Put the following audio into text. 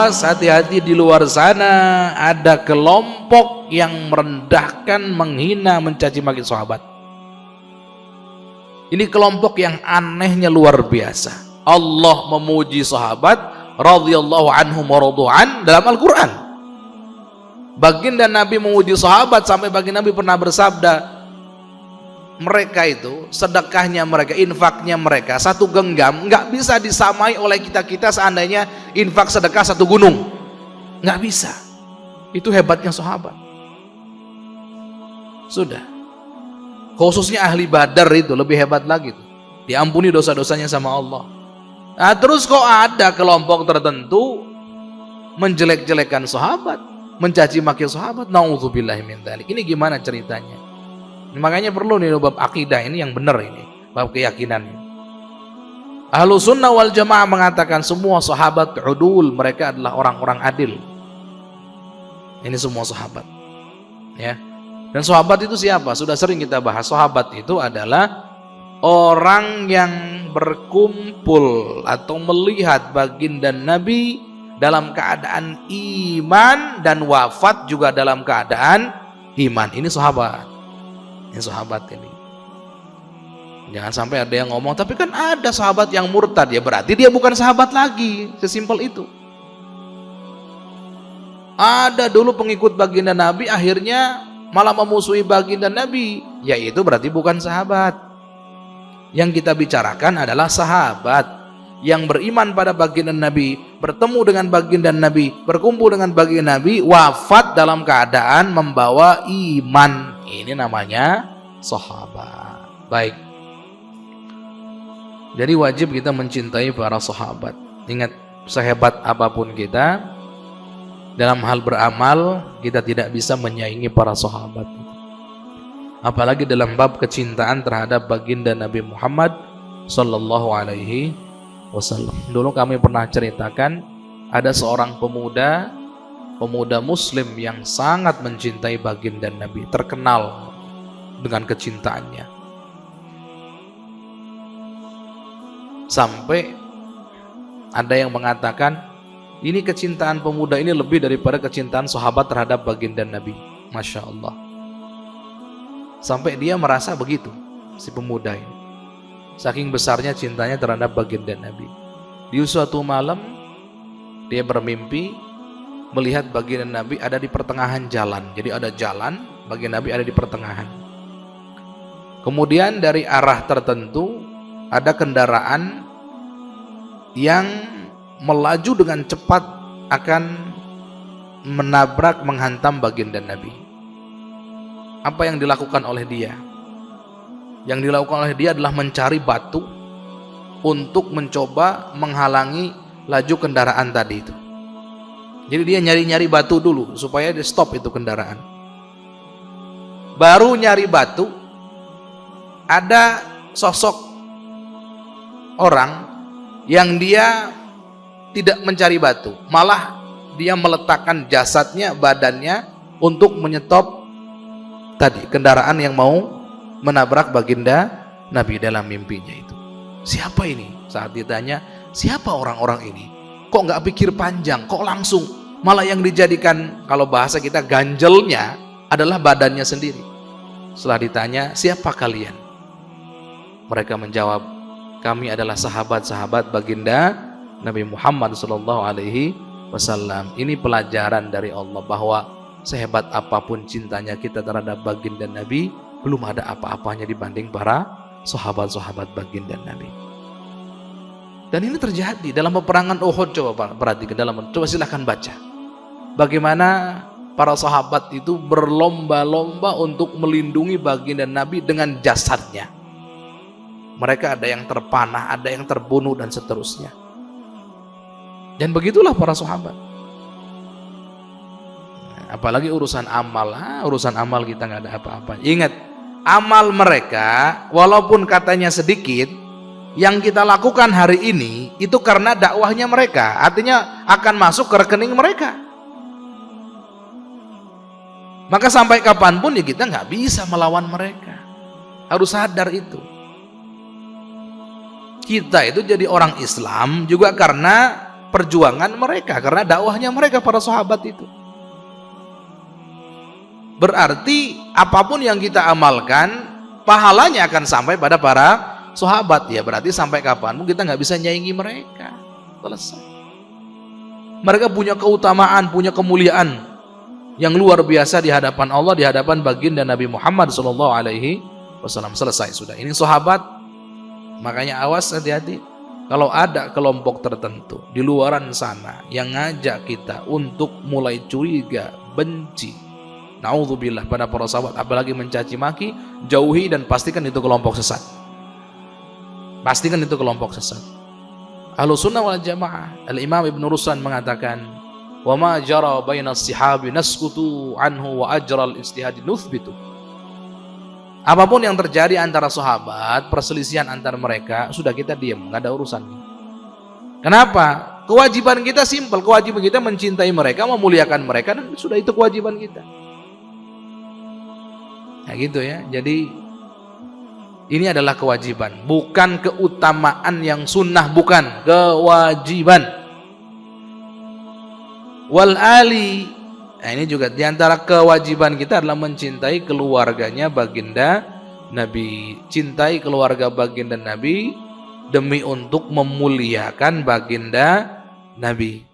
awas, hati-hati di luar sana ada kelompok yang merendahkan, menghina, mencaci maki sahabat. Ini kelompok yang anehnya luar biasa. Allah memuji sahabat radhiyallahu anhum wa radu'an dalam Al-Quran. Baginda Nabi memuji sahabat sampai baginda Nabi pernah bersabda, mereka itu sedekahnya mereka, infaknya mereka satu genggam nggak bisa disamai oleh kita seandainya infak sedekah satu gunung, nggak bisa. Itu hebatnya sahabat. Sudah, khususnya ahli Badar itu lebih hebat lagi tuh. Diampuni dosa-dosanya sama Allah. Nah, terus kok ada kelompok tertentu menjelek-jelekan sahabat, mencaci maki sahabat, naudzubillahi min dzalik. Ini gimana ceritanya? Makanya perlu nih bab akidah ini yang benar, ini bab keyakinan. Ahlus sunnah wal jamaah mengatakan semua sahabat udul, mereka adalah orang-orang adil. Ini semua sahabat, ya. Dan sahabat itu siapa? Sudah sering kita bahas. Sahabat itu adalah orang yang berkumpul atau melihat baginda Nabi dalam keadaan iman dan wafat juga dalam keadaan iman. Ini sahabat. Ini sahabat ini. Jangan sampai ada yang ngomong, tapi kan ada sahabat yang murtad, ya berarti dia bukan sahabat lagi. Sesimpel itu. Ada dulu pengikut baginda Nabi akhirnya malah memusuhi baginda Nabi, yaitu berarti bukan sahabat. Yang kita bicarakan adalah sahabat yang beriman pada baginda Nabi, bertemu dengan baginda Nabi, berkumpul dengan baginda Nabi, wafat dalam keadaan membawa iman. Ini namanya sahabat. Baik. Jadi wajib kita mencintai para sahabat. Ingat, sehebat apapun kita, dalam hal beramal kita tidak bisa menyaingi para sahabat. Apalagi dalam bab kecintaan terhadap baginda Nabi Muhammad sallallahu alaihi wasallam. Dulu kami pernah ceritakan ada seorang pemuda muslim yang sangat mencintai baginda Nabi, terkenal dengan kecintaannya. Sampai ada yang mengatakan ini kecintaan pemuda ini lebih daripada kecintaan sahabat terhadap baginda Nabi. Masya Allah. Sampai dia merasa begitu, si pemuda ini. Saking besarnya cintanya terhadap baginda Nabi. Di suatu malam, dia bermimpi melihat baginda Nabi ada di pertengahan jalan. Jadi ada jalan, baginda Nabi ada di pertengahan. Kemudian dari arah tertentu, ada kendaraan yang melaju dengan cepat akan menabrak, menghantam baginda Nabi. Apa yang dilakukan oleh dia? Yang dilakukan oleh dia adalah mencari batu untuk mencoba menghalangi laju kendaraan tadi itu. Jadi dia nyari-nyari batu dulu supaya di stop itu kendaraan. Baru nyari batu, ada sosok orang yang dia tidak mencari batu, malah dia meletakkan jasadnya, badannya untuk menyetop tadi kendaraan yang mau menabrak baginda Nabi dalam mimpinya itu. Siapa ini? Saat ditanya, siapa orang-orang ini? Kok nggak pikir panjang? Kok langsung? Malah yang dijadikan, kalau bahasa kita, ganjelnya adalah badannya sendiri. Setelah ditanya, siapa kalian? Mereka menjawab, kami adalah sahabat-sahabat baginda Nabi Muhammad SAW. Ini pelajaran dari Allah bahwa sehebat apapun cintanya kita terhadap baginda Nabi, belum ada apa-apanya dibanding para sahabat-sahabat baginda Nabi. Dan ini terjadi dalam peperangan Uhud. Coba perhatikan coba silahkan baca bagaimana para sahabat itu berlomba-lomba untuk melindungi baginda Nabi dengan jasadnya. Mereka ada yang terpanah, ada yang terbunuh, dan seterusnya. Dan begitulah para sahabat. Apalagi urusan amal, urusan amal kita nggak ada apa-apa. Ingat, amal mereka walaupun katanya sedikit, yang kita lakukan hari ini itu karena dakwahnya mereka, artinya akan masuk ke rekening mereka. Maka sampai kapanpun ya kita nggak bisa melawan mereka. Harus sadar itu. Kita itu jadi orang Islam juga karena perjuangan mereka, karena dakwahnya mereka para sahabat itu. Berarti apapun yang kita amalkan, pahalanya akan sampai pada para sahabat. Ya berarti sampai kapanpun kita nggak bisa nyaingi mereka. Selesai. Mereka punya keutamaan, punya kemuliaan yang luar biasa di hadapan Allah, di hadapan baginda Nabi Muhammad SAW. Selesai sudah. Ini sahabat. Makanya awas, hati-hati. Kalau ada kelompok tertentu di luaran sana yang ngajak kita untuk mulai curiga, benci, naudzubillah pada para sahabat, apalagi mencaci maki, jauhi dan pastikan itu kelompok sesat. Pastikan itu kelompok sesat. Ahlussunnah wal Jamaah, Al-Imam Ibn Ruslan mengatakan, "Wa ma jara bainas sihabi naskutu anhu wa ajral ijtihad nuthbitu." Apapun yang terjadi antara sahabat, perselisihan antara mereka, sudah kita diam, nggak ada urusan. Kenapa? Kewajiban kita simpel, kewajiban kita mencintai mereka, memuliakan mereka, dan sudah itu kewajiban kita. Nah gitu ya. Jadi ini adalah kewajiban, bukan keutamaan yang sunnah, bukan kewajiban. Wal ali. Nah ini juga diantara kewajiban kita adalah mencintai keluarganya baginda Nabi. Cintai keluarga baginda Nabi demi untuk memuliakan baginda Nabi.